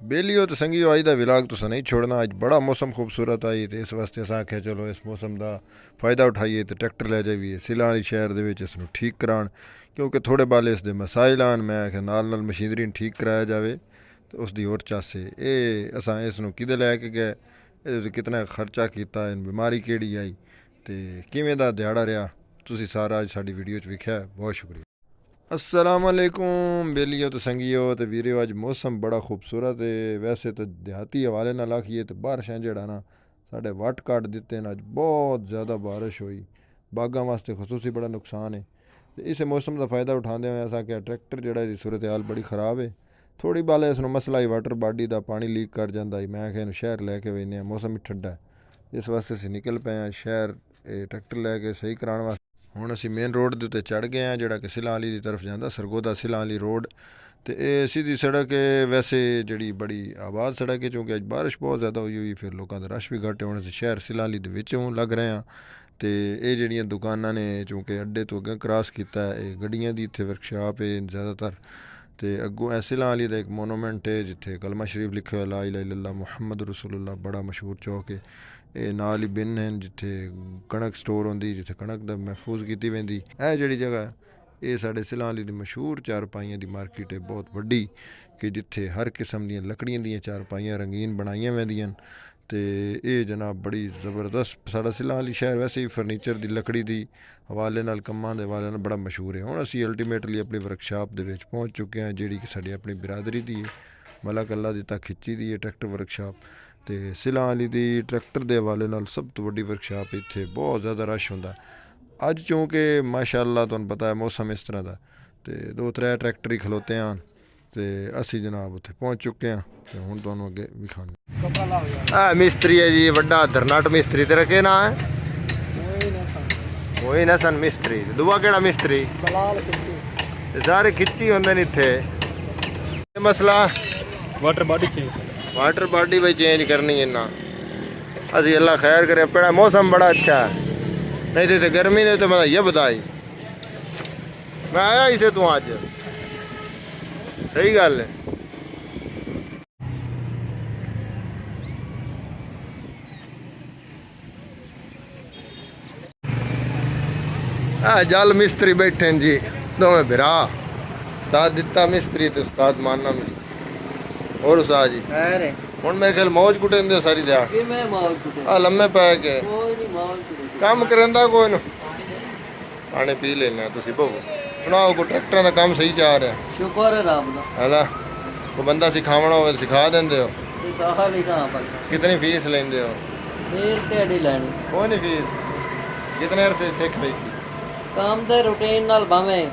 बेलियो तो संगियो अज का विलाग तुसा नहीं छोड़ना। अज बड़ा मौसम खूबसूरत आई तो इस वास्ते अस आख्या चलो इस मौसम का फ़ायदा उठाइए तो ट्रैक्टर लै जाइए सिला वाली शहर के इसनूं ठीक कराण, क्योंकि थोड़े बाले इसके मसाइल आन। मैं आख्या नाल मशीनरी ठीक कराया जाए तो उसकी होर चासे ये असां इसनूं किदे लैके गए, ये कितना खर्चा किया, इन बीमारी केड़ी आई तो किवें दा दिहाड़ा रहा, तुसीं सारा अज साडी वीडियो च वेख्या। बहुत शुक्रिया। अस्सलामुअलैकुम बेलियो तो संगियो तो वीरियो, अज मौसम बड़ा खूबसूरत है। वैसे तो देहाती हवाले नाल आखिए तो बारिशां जेड़ा ना साढ़े वट कट दिते हैं। अज बहुत ज़्यादा बारिश हुई, बागां वास्ते खसूसी बड़ा नुकसान है। तो इस मौसम का फ़ायदा उठाते हुए असा क्या ट्रैक्टर जेड़ा दी सूरत हाल बड़ी ख़राब है। थोड़ी बाले इसनूं मसला ही वाटर बॉडी का पानी लीक कर जाता है। मैं क्या शहर लैके वेने, मौसम ही ठंडा है, इस वास्ते असीं निकल पे हैं शहर ट्रैक्टर लैके सही कराने वास्ते। हुण असीं मेन रोड के उत्ते चढ़ गए हैं, जिहड़ा कि सिला वाली की तरफ जाता, सरगोदा सिला वाली रोड। तो ये सीधी सड़क है, वैसे जी बड़ी आबाद सड़क है, क्योंकि अज बारिश बहुत ज़्यादा हुई फिर लोगों का रश भी घट है। हुण असीं शहर सिला वाली दे विचों लग रहे हैं। तो ये जड़ियाँ दुकानां ने चूँकि अड्डे तो अगें क्रॉस किया है, गड्डियां दी इत्थे वर्कशाप है ज़्यादातर। तो अगों सिला वाली का एक मोनूमेंट है जिथे कलमा शरीफ लिखे हुआ ला इलाहा इल्लल्लाह मुहम्मद रसूलुल्लाह, बड़ा मशहूर चौक है। ये नाल ही बिन हैं जिथे कणक स्टोर होंदी, जिथे कणक दा महफूज की वेंदी। यह जी जगह ये साढ़े सिला वाली दी मशहूर चारपाइयां दी मार्केट है, बहुत वड्डी, कि जिथे हर किस्म दी लकड़ियां दी चारपाइयां रंगीन बनाइयां वेंदियां। तो ये जनाब बड़ी ज़बरदस्त साढ़ा सिला वाली शहर वैसे ही फर्नीचर दी लकड़ी दी हवाले नाल कम्मां दे हवाले नाल बड़ा मशहूर है। हुण असीं अल्टीमेटली अपनी वर्कशाप दे विच पहुँच चुके हैं, जिहड़ी कि साडी अपनी बिरादरी दी है, मलक अल्लाह दी ता खिच्ची दी है ट्रैक्टर वर्कशाप। तो सिला वाली दी ट्रैक्टर के हवाले नाल सब तो वड्डी वर्कशाप इत्थे, बहुत ज़्यादा रश होंदा अज, चूँकि माशाअल्लाह तुहानूं पता है मौसम इस तरह का। तो 2-3 ट्रैक्टर ही खलोते हैं। तो असी जनाब उत्थे पहुँच चुके हैं, तो हुण तुहानूं अगे विखाने। मिस्त्री है जी, वड्डा धरनाट मिस्त्री। तेरा क्या नाम है? वही ना सन मिस्त्री। दूआ केड़ा मिस्त्री? सारे खिच्ची होंदे ने इत्थे। मसला water body change, water body भाई चेंज करनी है ना। अभी अल्लाह खैर करे, पेड़ा मौसम बड़ा अच्छा है, नहीं तो गर्मी ने तो मैं ये बताई। मैं आया इसे तू आज, सही गल है। जल मिस्त्री बैठे जी दोवें बिरा, उस्ताद दिता मिस्त्री तो उस्ताद मानना मिस्त्री। और उस्ताद जी हुण मेरे ख्याल मौज कुटेंदे सारी दिहाड़ लम्मे पै के काम करेंदा कोई ना। पानी पी लेना तुसीं भोगो। सुनाओ को ट्रैक्टर का काम सही जा रहा है? शुक्र है रब दा। है कोई बंदा सिखावना हो तो सिखा देंदे हो? कितनी फीस लेंदे हो? फीस तेरी लेनी कोई नहीं फीस, कितने अरसे सीख पई सी? काम दे रूटीन नाल भावें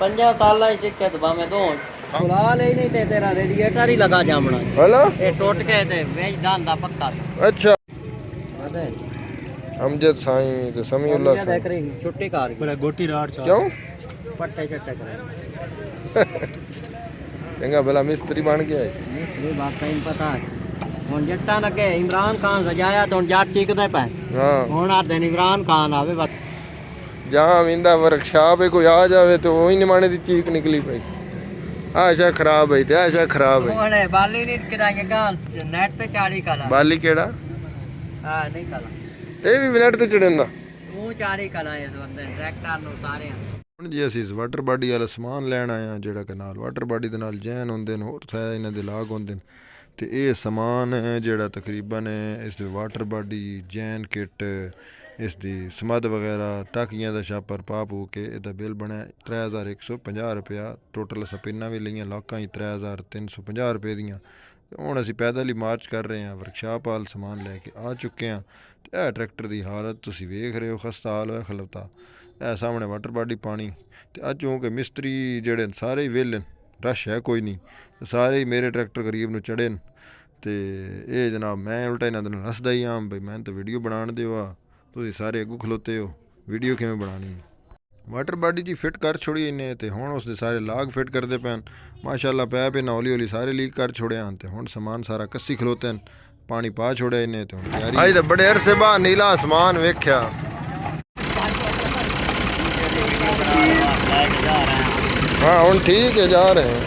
50 साल ही सीखे तो भावें दो खुला ले नहीं ते तेरा रेडिएटर ही लगा जामना। हेलो ये टूट के ते वेच दान दा पक्का। अच्छा अरे अमजद साईं ते समीउल्लाह ये देख रही छुट्टी कार बड़ा गोटी राड चाल क्यों पट्टे चट्टे करे चंगा भला मिस्त्री बन गया है। ये बात सही पता है। हुन जट्टा लगे इमरान खान सजाया तो जट चीकदे पे। हाँ हुन आ दिन इमरान खान आवे बस जहाँ इंदा वर्कशॉप है कोई आ जावे तो वही निमाने दी चीक निकली पई। आशा खराब है, आशा खराब है। ओने बाली नहीं किराए गाल नेट पे चाड़ी कला बाली केड़ा? हां नहीं कला ये भी मिनट ते चढ़ेंदा तू चाड़ी कला इस बंदे ट्रैक्टर नु सारे। ਹੁਣ ਜੀ ਅਸੀਂ ਵਾਟਰ ਬਾਡੀ ਵਾਲਾ ਸਮਾਨ ਲੈਣ ਆਏ ਹਾਂ, ਜਿਹੜਾ ਕਿ ਨਾਲ ਵਾਟਰ ਬਾਡੀ ਦੇ ਨਾਲ ਜੈਨ ਹੁੰਦੇ ਨੇ, ਹੋਰ ਥਾ ਇਹਨਾਂ ਦੇ ਲਾਗ ਹੁੰਦੇ ਨੇ। ਤੇ ਇਹ ਸਮਾਨ ਹੈ ਜਿਹੜਾ ਤਕਰੀਬਨ ਇਸ ਦੇ ਵਾਟਰ ਬਾਡੀ ਜੈਨ ਕਿੱਟ, ਇਸ ਦੀ ਸਮੱਧ ਵਗੈਰਾ ਟਾਕੀਆਂ ਦਾ ਛਾਪਰ ਪਾ ਪੂ ਕੇ ਇਹਦਾ ਬਿੱਲ ਬਣਿਆ 3150 ਰੁਪਇਆ। ਟੋਟਲ ਅਸੀਂ ਪਿੰਨਾਂ ਵੀ ਲਈਆਂ ਲਾਕਾਂ ਹੀ 3350 ਰੁਪਏ ਦੀਆਂ। ਹੁਣ ਅਸੀਂ ਪੈਦਲ ਹੀ ਮਾਰਚ ਕਰ ਰਹੇ ਹਾਂ, ਵਰਕਸ਼ਾਪ ਵਾਲ ਸਮਾਨ ਲੈ ਕੇ ਆ ਚੁੱਕੇ ਹਾਂ। ਤੇ ਇਹ ਟਰੈਕਟਰ ਦੀ ਹਾਲਤ ਤੁਸੀਂ ਵੇਖ ਰਹੇ ਹੋ, ਖਸਤਾ ਹਾਲ ਹੋਇਆ ਖਲੋਤਾ। ਇਹ ਸਾਹਮਣੇ ਵਾਟਰ ਬਾਡੀ ਪਾਣੀ। ਤੇ ਅੱਜ ਕਿਉਂਕਿ ਮਿਸਤਰੀ ਜਿਹੜੇ ਸਾਰੇ ਹੀ ਵਿਹਲੇ, ਰਸ਼ ਹੈ ਕੋਈ ਨਹੀਂ, ਸਾਰੇ ਹੀ ਮੇਰੇ ਟਰੈਕਟਰ ਕਰੀਬ ਨੂੰ ਚੜ੍ਹੇ ਨੇ। ਤੇ ਇਹ ਜਨਾਬ ਮੈਂ ਉਲਟਾ ਇਹਨਾਂ ਦੇ ਨਾਲ ਹੱਸਦਾ ਹੀ ਹਾਂ ਬਈ ਮੈਂ ਤਾਂ ਵੀਡੀਓ ਬਣਾਉਣ ਦਿਓ, ਤੁਸੀਂ ਸਾਰੇ ਅੱਗੋਂ ਖਲੋਤੇ ਹੋ, ਵੀਡੀਓ ਕਿਵੇਂ ਬਣਾਉਣੀ। ਵਾਟਰ ਬਾਡੀ ਜੀ ਫਿੱਟ ਕਰ ਛੋੜੀ ਇਹਨੇ, ਤੇ ਹੁਣ ਉਸਦੇ ਸਾਰੇ ਲਾਗ ਫਿੱਟ ਕਰਦੇ ਪੈਣ। ਮਾਸ਼ਾਅੱਲਾ ਪੈ ਪੇ ਹੌਲੀ ਹੌਲੀ ਸਾਰੇ ਲੀਕ ਕਰ ਛੋੜਿਆ ਹਨ। ਤੇ ਹੁਣ ਸਮਾਨ ਸਾਰਾ ਕੱਸੀ ਖਲੋਤੇ ਨੇ, ਪਾਣੀ ਪਾ ਛੋੜਿਆ ਇਹਨੇ। ਤੇ ਹੁਣ ਤਿਆਰੀ ਅੱਜ ਤਾਂ ਬੜੇ ਅਰਸੇ ਬਾਅਦ ਨੀਲਾ ਆਸਮਾਨ ਵੇਖਿਆ। हाँ हम ठीक है जा रहे हैं।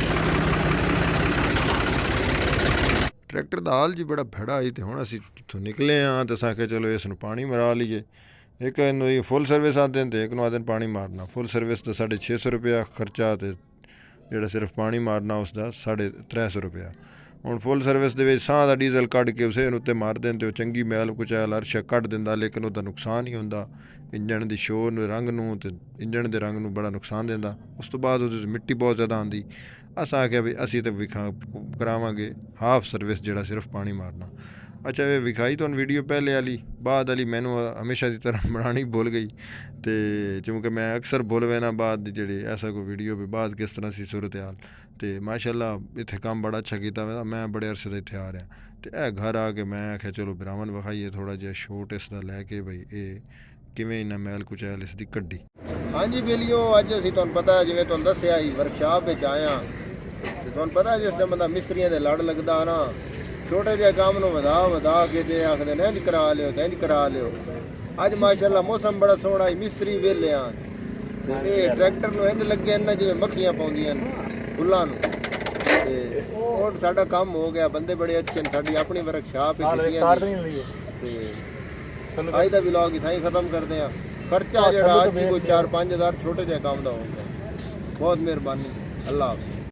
ਟਰੈਕਟਰ ਦਾ ਹਾਲ ਜੀ ਬੜਾ ਭੈੜਾ ਸੀ, ਤੇ ਹੁਣ ਅਸੀਂ ਇੱਥੋਂ ਨਿਕਲੇ ਹਾਂ ਤੇ ਅਸਾਂ ਕਿ ਚਲੋ ਇਸ ਨੂੰ ਪਾਣੀ ਮਰਾ ਲਈਏ। ਇੱਕ ਇਹਨੂੰ ਫੁੱਲ ਸਰਵਿਸ ਆਉਂਦੇ ਨੇ ਤੇ ਇੱਕ ਨੂੰ ਆਉਂਦੇ ਪਾਣੀ ਮਾਰਨਾ। ਫੁੱਲ ਸਰਵਿਸ ਦਾ 650 ਰੁਪਇਆ ਖਰਚਾ, ਤੇ ਜਿਹੜਾ ਸਿਰਫ ਪਾਣੀ ਮਾਰਨਾ ਉਸ ਦਾ 350 ਰੁਪਇਆ। ਹੁਣ ਫੁੱਲ ਸਰਵਿਸ ਦੇ ਵਿੱਚ ਸਾਹ ਦਾ ਡੀਜ਼ਲ ਕੱਢ ਕੇ ਉਸੇ ਨੂੰ ਉੱਤੇ ਮਾਰ ਦੇਣ ਤੇ ਉਹ ਚੰਗੀ ਮੈਲ ਕੁਚੈਲ ਅਰਸ਼ਾ ਕੱਢ ਦਿੰਦਾ, ਲੇਕਿਨ ਉਹਦਾ ਨੁਕਸਾਨ ਹੀ ਹੁੰਦਾ ਇੰਜਣ ਦੀ ਸ਼ੋਰ ਨੂੰ, ਰੰਗ ਨੂੰ, ਤੇ ਇੰਜਣ ਦੇ ਰੰਗ ਨੂੰ ਬੜਾ ਨੁਕਸਾਨ ਦਿੰਦਾ। ਉਸ ਤੋਂ ਬਾਅਦ ਉਹਦੇ 'ਚ ਮਿੱਟੀ ਬਹੁਤ ਜ਼ਿਆਦਾ ਆਉਂਦੀ। ਅਸਾਂ ਆਖਿਆ ਵੀ ਅਸੀਂ ਤਾਂ ਕਰਾਵਾਂਗੇ ਹਾਫ ਸਰਵਿਸ, ਜਿਹੜਾ ਸਿਰਫ ਪਾਣੀ ਮਾਰਨਾ। ਅੱਛਾ, ਇਹ ਵਿਖਾਈ ਤੁਹਾਨੂੰ ਵੀਡੀਓ ਪਹਿਲੇ ਵਾਲੀ, ਬਾਅਦ ਵਾਲੀ ਮੈਨੂੰ ਹਮੇਸ਼ਾ ਦੀ ਤਰ੍ਹਾਂ ਬਣਾਉਣੀ ਭੁੱਲ ਗਈ, ਤੇ ਕਿਉਂਕਿ ਮੈਂ ਅਕਸਰ ਭੁੱਲ ਵੈਨਾ ਬਾਅਦ ਦੀ ਜਿਹੜੀ ਐਸਾ ਕੋਈ ਵੀਡੀਓ ਵੀ ਬਾਅਦ ਕਿਸ ਤਰ੍ਹਾਂ ਸੀ ਸੂਰਤ ਹਾਲ। ਤੇ ਮਾਸ਼ਾਅੱਲਾ ਇੱਥੇ ਕੰਮ ਬੜਾ ਅੱਛਾ ਕੀਤਾ ਮੈਂ ਬੜੇ ਅਰਸੇ ਦਾ ਇੱਥੇ ਆ ਰਿਹਾ। ਤੇ ਇਹ ਘਰ ਆ ਕੇ ਮੈਂ ਆਖਿਆ ਚਲੋ ਭਰਾਵਾਂ ਵਿਖਾਈਏ ਥੋੜ੍ਹਾ ਜਿਹਾ ਸ਼ੋਟ ਇਸ ਦਾ ਲੈ ਕੇ, ਬਈ ਇਹ ਕਿਵੇਂ ਇਹਨਾਂ ਮੈਲ ਕੁਚੈਲ ਇਸ ਦੀ ਕੱਢੀ। ਹਾਂਜੀ ਬੇਲੀਓ, ਅੱਜ ਅਸੀਂ ਤੁਹਾਨੂੰ ਪਤਾ ਜਿਵੇਂ ਤੁਹਾਨੂੰ ਦੱਸਿਆ ਸੀ ਵਰਕਸ਼ਾਪ ਵਿੱਚ ਆਇਆ, ਤੇ ਤੁਹਾਨੂੰ ਪਤਾ ਜਿਸ ਟਾਈਮ ਬੰਦਾ ਮਿਸਤਰੀਆਂ ਦੇ ਲੜ ਲੱਗਦਾ ਨਾ, ਛੋਟੇ ਜਿਹੇ ਕੰਮ ਨੂੰ ਵਧਾ ਕੇ ਤੇ ਆਖਦੇ ਨੇ ਇੰਝ ਕਰਾ ਲਿਓ ਤੇ ਇੰਝ ਕਰਾ ਲਿਓ। ਅੱਜ ਮਾਸ਼ਾਅੱਲਾ ਮੌਸਮ ਬੜਾ ਸੋਹਣਾ ਸੀ, ਮਿਸਤਰੀ ਵਿਹਲੇ ਆ, ਤੇ ਇਹ ਟਰੈਕਟਰ ਨੂੰ ਇੰਝ ਲੱਗੇ ਨਾ ਜਿਵੇਂ ਮੱਖੀਆਂ ਪਾਉਂਦੀਆਂ ਨੇ ਫੁੱਲਾਂ ਨੂੰ। ਤੇ ਹੁਣ ਸਾਡਾ ਕੰਮ ਹੋ ਗਿਆ, ਬੰਦੇ ਬੜੇ ਅੱਛੇ ਨੇ, ਸਾਡੀ ਆਪਣੀ ਵਰਕਸ਼ਾਪ ਹੈ। ਤੇ ਅੱਜ ਦਾ ਵਲੌਗ ਇੱਥੇ ਹੀ ਖਤਮ ਕਰਦੇ ਆ। ਖਰਚਾ ਜਿਹੜਾ ਅੱਜ ਵੀ ਕੋਈ 4-5 ਹਜ਼ਾਰ ਛੋਟੇ ਜਿਹੇ ਕੰਮ ਦਾ ਹੋਊਗਾ। ਬਹੁਤ ਮਿਹਰਬਾਨੀ, ਅੱਲਾਹ ਹਾਫਿਜ਼।